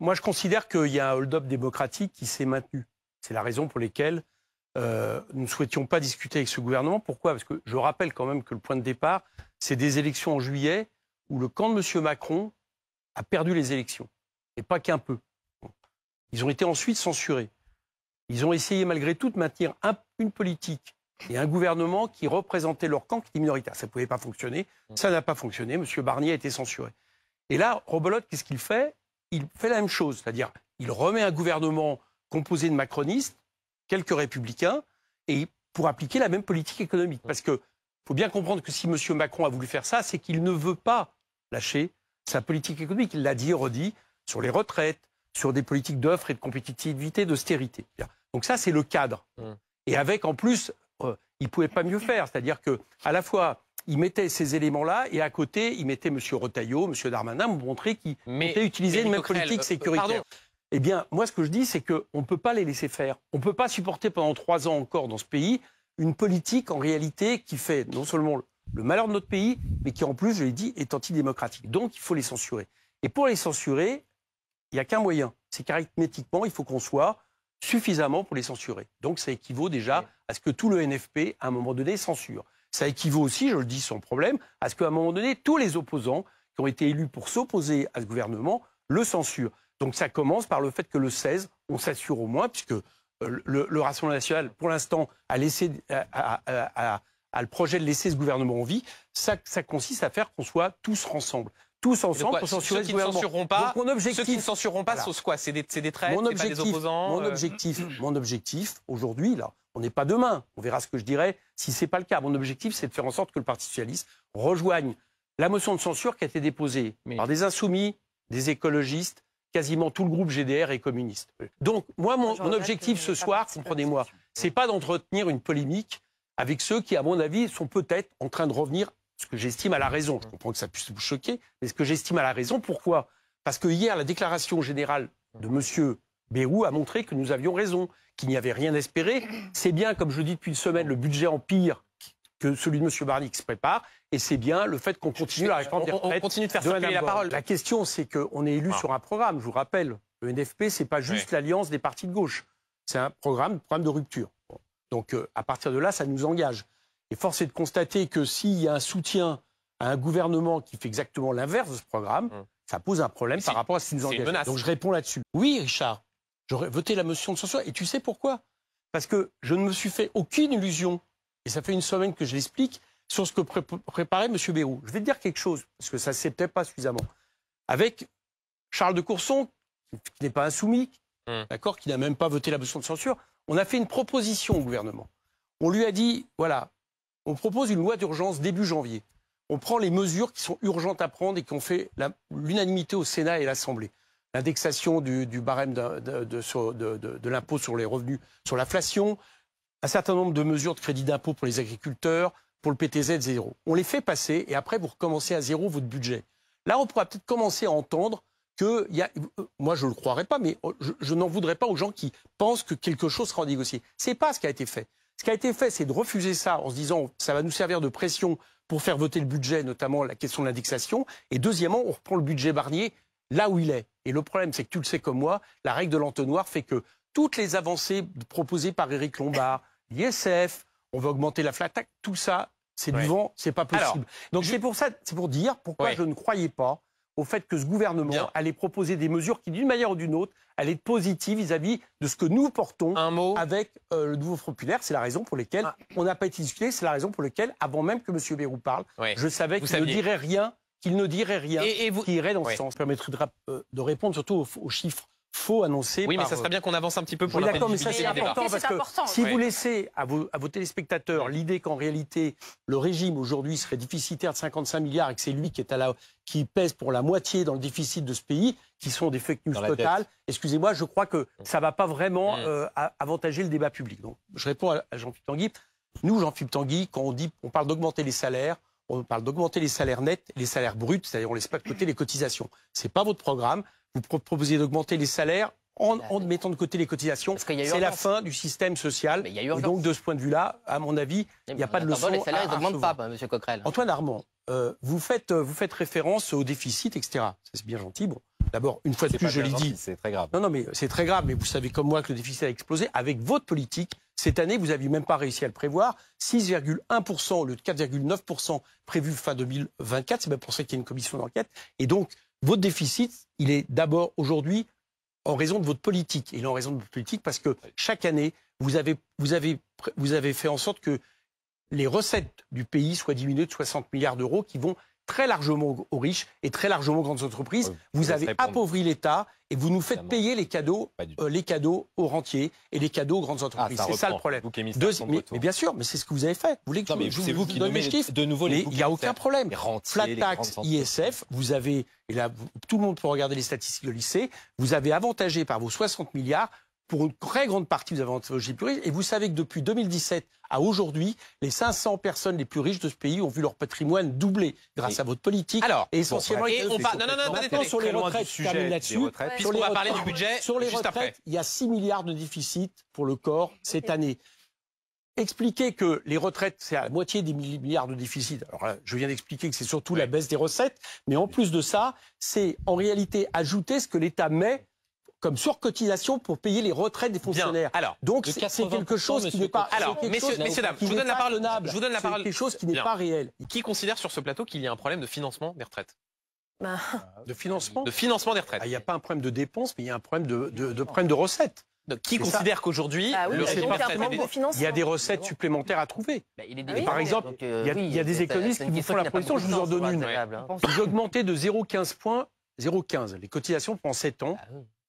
moi, je considère qu'il y a un hold-up démocratique qui s'est maintenu. C'est la raison pour laquelle nous ne souhaitions pas discuter avec ce gouvernement. Pourquoi? Parce que je rappelle quand même que le point de départ, c'est des élections en juillet où le camp de M. Macron a perdu les élections. Et pas qu'un peu. Ils ont été ensuite censurés. Ils ont essayé malgré tout de maintenir une politique et un gouvernement qui représentait leur camp qui était minoritaire. Ça ne pouvait pas fonctionner. Ça n'a pas fonctionné. M. Barnier a été censuré. Et là, Rebelote, qu'est-ce qu'il fait? Il fait la même chose. C'est-à-dire, il remet un gouvernement composé de macronistes, quelques républicains, et pour appliquer la même politique économique. Parce qu'il faut bien comprendre que si M. Macron a voulu faire ça, c'est qu'il ne veut pas lâcher sa politique économique. Il l'a dit et redit sur les retraites, sur des politiques d'offres et de compétitivité, d'austérité. Donc ça, c'est le cadre. Et avec, en plus, il ne pouvait pas mieux faire. C'est-à-dire qu'à la fois, il mettait ces éléments-là et à côté, il mettait M. Retailleau, M. Darmanin, pour montrer qu'il comptait utiliser une même politique sécuritaire. Eh bien, moi, ce que je dis, c'est qu'on ne peut pas les laisser faire. On ne peut pas supporter pendant 3 ans encore dans ce pays une politique, en réalité, qui fait non seulement le malheur de notre pays, mais qui, en plus, je l'ai dit, est antidémocratique. Donc, il faut les censurer. Et pour les censurer, il n'y a qu'un moyen. C'est qu'arithmétiquement, il faut qu'on soit suffisamment pour les censurer. Donc, ça équivaut déjà à ce que tout le NFP, à un moment donné, censure. Ça équivaut aussi, je le dis sans problème, à ce qu'à un moment donné, tous les opposants qui ont été élus pour s'opposer à ce gouvernement le censurent. Donc ça commence par le fait que le 16, on s'assure au moins, puisque le Rassemblement national, pour l'instant, a le projet de laisser ce gouvernement en vie. Ça consiste à faire qu'on soit tous ensemble. Tous ensemble pour censurer ce gouvernement. Ceux qui ne censureront pas, c'est quoi? C'est des traîtres, c'est pas des opposants Mon objectif, aujourd'hui, là, on n'est pas demain. On verra ce que je dirai si ce n'est pas le cas. Mon objectif, c'est de faire en sorte que le Parti socialiste rejoigne la motion de censure qui a été déposée par des insoumis, des écologistes, quasiment tout le groupe GDR est communiste. Donc, moi, mon objectif ce soir, comprenez-moi, c'est pas d'entretenir une polémique avec ceux qui, à mon avis, sont peut-être en train de revenir, ce que j'estime à la raison. Je comprends que ça puisse vous choquer, mais ce que j'estime à la raison. Pourquoi? Parce que hier, la déclaration générale de M. Bayrou a montré que nous avions raison, qu'il n'y avait rien à espérer. C'est bien, comme je le dis depuis une semaine, le budget empire que celui de M. Barnier qui se prépare, et c'est bien le fait qu'on continue la réforme des retraites. On continue de faire circuler la parole. La question, c'est qu'on est élu sur un programme. Je vous rappelle, le NFP, c'est pas juste l'alliance des partis de gauche. C'est un programme de rupture. Donc, à partir de là, ça nous engage. Et force est de constater que s'il y a un soutien à un gouvernement qui fait exactement l'inverse de ce programme, ça pose un problème par rapport à ce qui nous engage. Donc, je réponds là-dessus. Oui, Richard, j'aurais voté la motion de censure. Et tu sais pourquoi? Parce que je ne me suis fait aucune illusion, et ça fait une semaine que je l'explique, sur ce que préparait M. Bayrou. Je vais te dire quelque chose, parce que ça ne se sait peut-être pas suffisamment. Avec Charles de Courson, qui n'est pas insoumis, d'accord, qui n'a même pas voté la motion de censure, on a fait une proposition au gouvernement. On lui a dit, voilà, on propose une loi d'urgence début janvier. On prend les mesures qui sont urgentes à prendre et qui ont fait l'unanimité au Sénat et à l'Assemblée. L'indexation du barème de l'impôt sur les revenus, sur l'inflation, un certain nombre de mesures de crédit d'impôt pour les agriculteurs, pour le PTZ zéro. On les fait passer et après vous recommencez à zéro votre budget. Là, on pourra peut-être commencer à entendre que, moi je ne le croirais pas, mais je n'en voudrais pas aux gens qui pensent que quelque chose sera négocié. Ce n'est pas ce qui a été fait. Ce qui a été fait, c'est de refuser ça en se disant ça va nous servir de pression pour faire voter le budget, notamment la question de l'indexation. Et deuxièmement, on reprend le budget Barnier là où il est. Et le problème, c'est que tu le sais comme moi, la règle de l'entonnoir fait que toutes les avancées proposées par Éric Lombard, l'ISF, on veut augmenter la flat tax, tout ça, c'est du vent, c'est pas possible. Alors, donc c'est pour ça, c'est pour dire pourquoi je ne croyais pas au fait que ce gouvernement allait proposer des mesures qui, d'une manière ou d'une autre, allaient être positives vis-à-vis de ce que nous portons avec le nouveau Front populaire. C'est la raison pour laquelle on n'a pas été discuté, c'est la raison pour laquelle, avant même que M. Bayrou parle, je savais qu'il ne dirait rien, qui irait dans ce sens. Ça permettrait de répondre surtout aux chiffres faux annoncés. Oui, mais ça serait bien qu'on avance un petit peu pour la d'accord, mais ça c'est important parce que si vous laissez à vos téléspectateurs l'idée qu'en réalité le régime aujourd'hui serait déficitaire de 55 milliards et que c'est lui qui pèse pour la moitié dans le déficit de ce pays, qui sont des fake news totales, excusez-moi, je crois que ça ne va pas vraiment avantager le débat public. Donc, je réponds à Jean-Philippe Tanguy. Nous, Jean-Philippe Tanguy, quand on parle d'augmenter les salaires, on parle d'augmenter les salaires nets, les salaires bruts, c'est-à-dire on laisse pas de côté les cotisations. C'est pas votre programme. Vous proposez d'augmenter les salaires en mettant de côté les cotisations. C'est la fin du système social. Et donc, de ce point de vue-là, à mon avis, il n'y a pas de leçon. Les salaires n'augmentent pas, M. Coquerel. Antoine Armand, vous faites référence au déficit, etc. C'est bien gentil. Bon, d'abord, une fois de plus, je l'ai dit. C'est très grave. Non, mais c'est très grave, mais vous savez comme moi que le déficit a explosé. Avec votre politique, cette année, vous n'aviez même pas réussi à le prévoir. 6,1% au lieu de 4,9% prévu fin 2024. C'est même pour ça qu'il y a une commission d'enquête. Et donc, votre déficit, il est d'abord aujourd'hui en raison de votre politique. Il est en raison de votre politique parce que chaque année, vous avez fait en sorte que les recettes du pays soient diminuées de 60 milliards d'euros qui vont très largement aux riches et très largement aux grandes entreprises. Vous avez appauvri l'État et vous nous faites payer les cadeaux aux rentiers et les cadeaux aux grandes entreprises. C'est ça le problème. Mais bien sûr, mais c'est ce que vous avez fait. Vous voulez que c'est vous qui donnez de nouveau les il n'y a aucun problème. Flat tax, ISF, vous avez, et là tout le monde peut regarder les statistiques de lycée, vous avez avantagé par vos 60 milliards. Pour une très grande partie, vous avez avantagé les plus riches. Et vous savez que depuis 2017 à aujourd'hui, les 500 personnes les plus riches de ce pays ont vu leur patrimoine doubler grâce à votre politique. Alors, et essentiellement, maintenant sur les retraites, je termine là-dessus. Puisqu'on va parler du budget sur les juste retraites, après. Il y a 6 milliards de déficit pour le corps cette année. Expliquer que les retraites, c'est à la moitié des milliards de déficit. Alors là, je viens d'expliquer que c'est surtout la baisse des recettes. Mais en plus de ça, c'est en réalité ajouter ce que l'État met comme surcotisation pour payer les retraites des fonctionnaires. Alors, donc c'est quelque chose qui n'est pas. Alors, messieurs, dames, je vous donne la parole. C'est quelque chose qui n'est pas réel. Qui considère sur ce plateau qu'il y a un problème de financement des retraites? De financement? De financement des retraites. Il n'y a pas un problème de dépenses, mais il y a un problème de recettes. Donc, qui considère qu'aujourd'hui, il y a des recettes supplémentaires à trouver. Par exemple, il y a des économistes qui vous font la proposition. Je vous en donne une. Vous augmentez de 0,15 points, 0,15 les cotisations pendant 7 ans.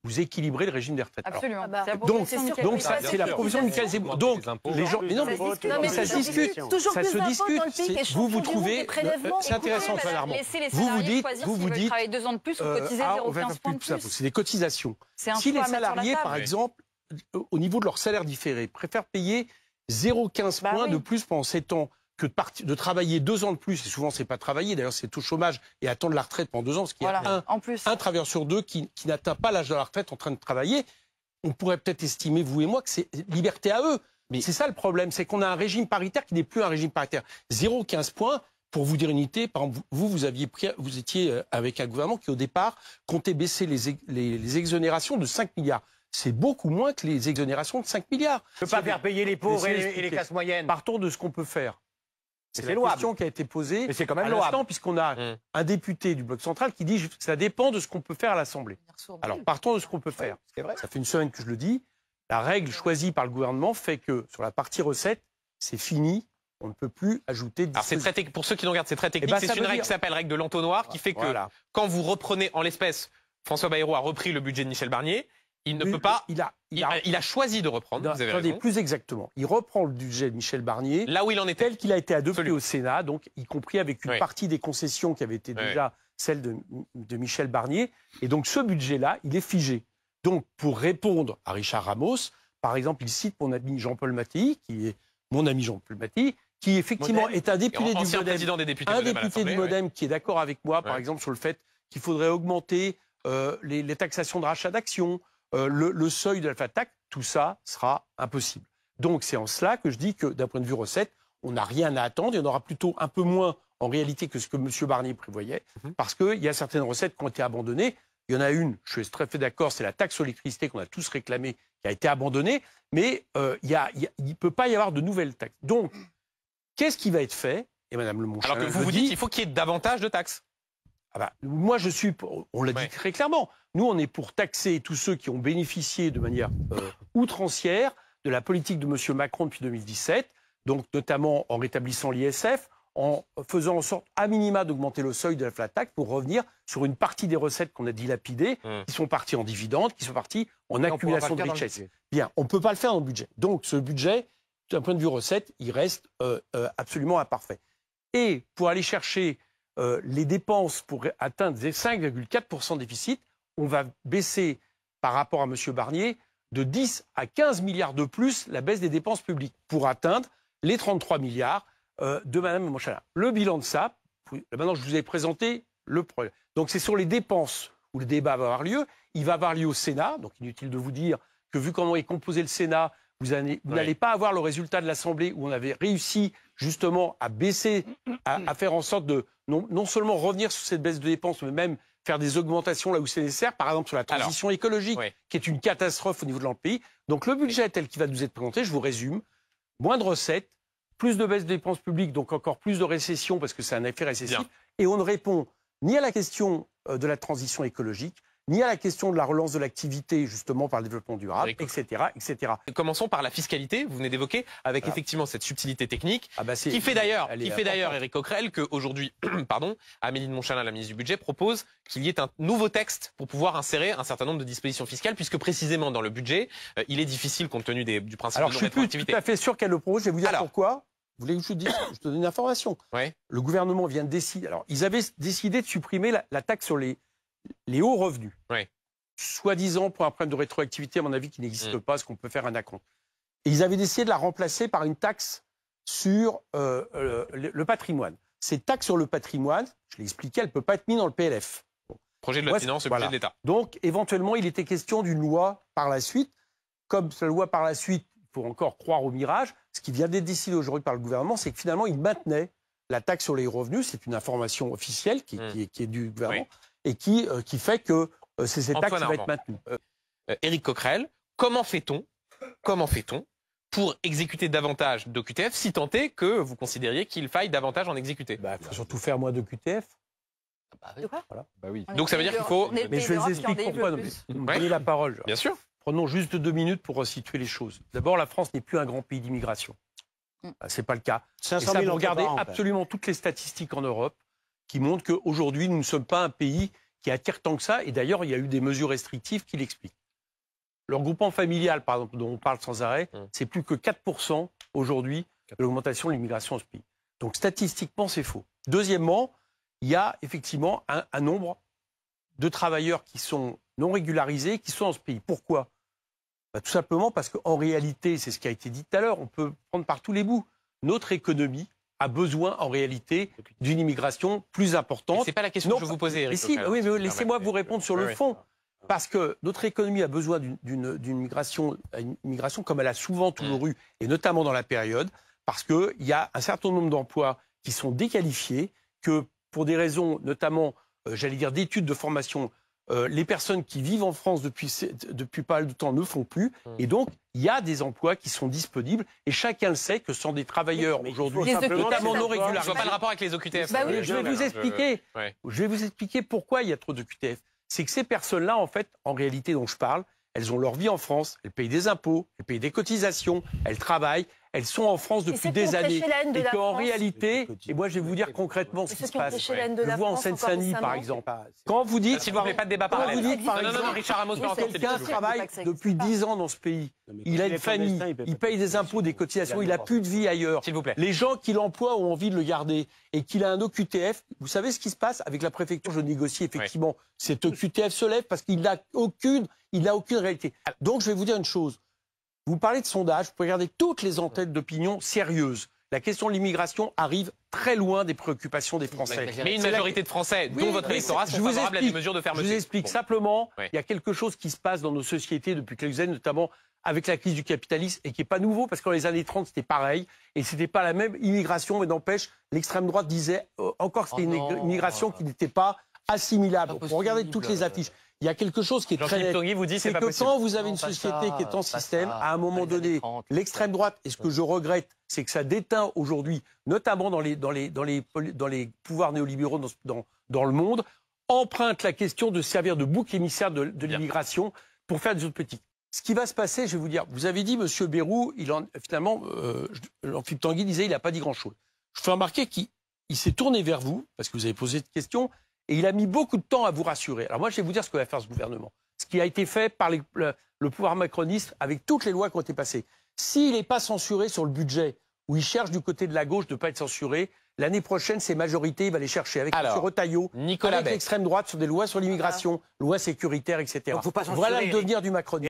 Vous équilibrez le régime des retraites. Absolument. Donc c'est la proposition de Michael Zemmour. Donc les gens, mais ça se discute, ça se discute. Vous trouvez, c'est intéressant, Mme Armand. Vous vous dites, travailler 2 ans de plus ou cotiser 0,15 points de plus. C'est des cotisations. Si les salariés, par exemple, au niveau de leur salaire différé, préfèrent payer 0,15 points de plus pendant 7 ans que de travailler 2 ans de plus, et souvent c'est pas travailler, d'ailleurs c'est au chômage et attendre la retraite pendant 2 ans, parce qu'il y a un travailleur sur 2 qui n'atteint pas l'âge de la retraite en train de travailler, on pourrait peut-être estimer, vous et moi, que c'est liberté à eux. Mais c'est ça le problème, c'est qu'on a un régime paritaire qui n'est plus un régime paritaire. 0,15 points, pour vous dire une idée, par exemple, vous étiez avec un gouvernement qui au départ comptait baisser les exonérations de 5 milliards. C'est beaucoup moins que les exonérations de 5 milliards. On ne peut pas faire payer les pauvres et les classes moyennes. Partons de ce qu'on peut faire. C'est la question qui a été posée. Mais c'est quand même à l'instant, puisqu'on a un député du Bloc central qui dit que ça dépend de ce qu'on peut faire à l'Assemblée. Alors, partons de ce qu'on peut faire. Ça fait une semaine que je le dis. La règle choisie par le gouvernement fait que sur la partie recette, c'est fini. On ne peut plus ajouter... Alors, pour ceux qui nous regardent, c'est très technique. C'est une règle qui s'appelle règle de l'entonnoir, qui fait que quand vous reprenez, en l'espèce, François Bayrou a repris le budget de Michel Barnier, il ne peut pas... Il a choisi de reprendre, vous avez raison. Plus exactement. Il reprend le budget de Michel Barnier, là où il en était, tel qu'il a été adopté au Sénat, donc y compris avec une partie des concessions qui avaient été déjà celles de Michel Barnier. Et donc ce budget-là, il est figé. Donc pour répondre à Richard Ramos, par exemple, il cite mon ami Jean-Paul Mattei, qui est mon ami Jean-Paul Mattei, qui effectivement est un député du Modem, qui est d'accord avec moi, par exemple, sur le fait qu'il faudrait augmenter les taxations de rachat d'actions, le seuil de la flat tax, tout ça sera impossible. Donc c'est en cela que je dis que d'un point de vue recette, on n'a rien à attendre. Il y en aura plutôt un peu moins en réalité que ce que M. Barnier prévoyait, parce qu'il y a certaines recettes qui ont été abandonnées. Il y en a une, je suis très fait d'accord, c'est la taxe sur l'électricité qu'on a tous réclamée, qui a été abandonnée, mais il ne peut pas y avoir de nouvelles taxes. Donc, qu'est-ce qui va être fait? Et Mme Le Monchalin, alors que vous dites qu'il faut qu'il y ait davantage de taxes. Moi, je suis, on l'a dit très clairement, nous, on est pour taxer tous ceux qui ont bénéficié de manière outrancière de la politique de M. Macron depuis 2017, donc notamment en rétablissant l'ISF, en faisant en sorte, à minima, d'augmenter le seuil de la flat tax pour revenir sur une partie des recettes qu'on a dilapidées, qui sont parties en dividendes, qui sont parties en accumulation de richesses. Bien, on ne peut pas le faire dans le budget. Donc, ce budget, d'un point de vue recette, il reste absolument imparfait. Et pour aller chercher les dépenses pour atteindre 5,4% de déficit, on va baisser par rapport à M. Barnier de 10 à 15 milliards de plus la baisse des dépenses publiques pour atteindre les 33 milliards de Mme Monchalin. Le bilan de ça, maintenant je vous ai présenté le problème. Donc c'est sur les dépenses où le débat va avoir lieu. Il va avoir lieu au Sénat, donc inutile de vous dire que vu comment est composé le Sénat, vous n'allez pas avoir le résultat de l'Assemblée où on avait réussi justement à baisser, à faire en sorte de non seulement revenir sur cette baisse de dépenses, mais même faire des augmentations là où c'est nécessaire, par exemple sur la transition écologique, qui est une catastrophe au niveau de notre pays. Donc le budget tel qu'il va nous être présenté, je vous résume, moins de recettes, plus de baisse des dépenses publiques, donc encore plus de récession parce que c'est un effet récessif, et on ne répond ni à la question de la transition écologique, ni à la question de la relance de l'activité, justement, par le développement durable, etc., etc. Commençons par la fiscalité, vous venez d'évoquer, avec effectivement cette subtilité technique, qui fait d'ailleurs, Éric Coquerel, qu'aujourd'hui, Amélie de Montchalin, la ministre du Budget, propose qu'il y ait un nouveau texte pour pouvoir insérer un certain nombre de dispositions fiscales, puisque précisément dans le budget, il est difficile, compte tenu du principe de non-rétroactivité. Alors, je suis plus tout à fait sûr qu'elle le propose, je vais vous dire pourquoi. Vous voulez que je vous dise, je te donne une information. Le gouvernement vient de décider, alors ils avaient décidé de supprimer la taxe sur les hauts revenus, soi-disant pour un problème de rétroactivité, à mon avis, qui n'existe pas, parce qu'on peut faire un acompte. Et ils avaient décidé de la remplacer par une taxe sur le patrimoine. Cette taxe sur le patrimoine, je l'ai expliqué, elle ne peut pas être mise dans le PLF. Projet de loi de finances, le budget de l'État. Donc, éventuellement, il était question d'une loi par la suite. Comme la loi par la suite, il faut encore croire au mirage, ce qui vient d'être décidé aujourd'hui par le gouvernement, c'est que finalement, il maintenait la taxe sur les revenus. C'est une information officielle qui est du gouvernement. Et qui fait que c'est cette taxe qui va être maintenue. Éric Coquerel, comment fait-on pour exécuter davantage d'OQTF, si tant est que vous considériez qu'il faille davantage en exécuter? Il faut surtout faire moins d'OQTF. De quoi? Donc ça veut dire qu'il faut... Mais je vais vous expliquer pourquoi. Vous me donnez la parole. Bien sûr. Prenons juste 2 minutes pour resituer les choses. D'abord, la France n'est plus un grand pays d'immigration. Ce n'est pas le cas. 500 000 vous regardez absolument toutes les statistiques en Europe qui montrent qu'aujourd'hui, nous ne sommes pas un pays qui attire tant que ça. Et d'ailleurs, il y a eu des mesures restrictives qui l'expliquent. Le regroupement familial, par exemple, dont on parle sans arrêt, c'est plus que 4% aujourd'hui de l'augmentation de l'immigration dans ce pays. Donc statistiquement, c'est faux. Deuxièmement, il y a effectivement un nombre de travailleurs qui sont non régularisés, qui sont dans ce pays. Pourquoi? Tout simplement parce qu'en réalité, c'est ce qui a été dit tout à l'heure, on peut prendre par tous les bouts. Notre économie a besoin, en réalité, d'une immigration plus importante. Ce n'est pas la question que je vous posais, Éric. Oui, mais laissez-moi vous répondre sur le fond. Parce que notre économie a besoin d'une immigration comme elle a souvent toujours eu, et notamment dans la période, parce qu'il y a un certain nombre d'emplois qui sont déqualifiés, que pour des raisons notamment, j'allais dire, d'études, de formation, les personnes qui vivent en France depuis pas mal de temps ne font plus. Et donc, il y a des emplois qui sont disponibles. Et chacun le sait que ce sont des travailleurs aujourd'hui, notamment non régularisés. Je ne vois pas le rapport avec les OQTF. Je vais vous expliquer. Je vais vous expliquer pourquoi il y a trop d'OQTF. C'est que ces personnes-là, en fait, en réalité dont je parle, elles ont leur vie en France, elles payent des impôts, elles payent des cotisations, elles travaillent, elles sont en France depuis des années. Et qu'en réalité, et moi je vais vous dire concrètement ce qui se passe. Je vois en Seine-Saint-Denis, par exemple. Quand vous dites... S'il vous plaît, pas de débat parallèle. Vous dites, par exemple, Richard Amos, quelqu'un travaille depuis 10 ans dans ce pays, il a une famille, il paye des impôts, des cotisations, il n'a plus de vie ailleurs. S'il vous plaît. Les gens qui l'emploient ont envie de le garder et qu'il a un OQTF, vous savez ce qui se passe avec la préfecture? Je négocie effectivement. Cet OQTF se lève parce qu'il n'a aucune réalité. Donc je vais vous dire une chose. Vous parlez de sondage, vous pouvez regarder toutes les enquêtes d'opinion sérieuses. La question de l'immigration arrive très loin des préoccupations des Français. Mais une majorité de Français, dont votre électorat, sont favorables à des mesures de fermeté. Je vous explique simplement, il y a quelque chose qui se passe dans nos sociétés depuis quelques années, notamment avec la crise du capitalisme, et qui n'est pas nouveau, parce que dans les années 30, c'était pareil, et ce n'était pas la même immigration, mais n'empêche, l'extrême droite disait encore que c'était une immigration qui n'était pas assimilable. Regardez toutes les affiches. Il y a quelque chose qui est très net. C'est que quand vous avez une société qui est en système, à un moment donné, l'extrême droite, et ce que je regrette, c'est que ça déteint aujourd'hui, notamment dans les pouvoirs néolibéraux dans le monde, emprunte la question de servir de bouc émissaire de l'immigration pour faire des autres politiques. Ce qui va se passer, je vais vous dire, vous avez dit, M. Bayrou, finalement, Philippe Tanguy disait, il n'a pas dit grand-chose. Je fais remarquer qu'il s'est tourné vers vous, parce que vous avez posé cette question, et il a mis beaucoup de temps à vous rassurer. Alors moi, je vais vous dire ce que va faire ce gouvernement. Ce qui a été fait par le pouvoir macroniste avec toutes les lois qui ont été passées. S'il n'est pas censuré sur le budget, où il cherche du côté de la gauche de ne pas être censuré, l'année prochaine, ses majorités, il va les chercher avec M. Retailleau, avec l'extrême droite sur des lois sur l'immigration, lois sécuritaires, etc. Voilà le devenir du macronisme.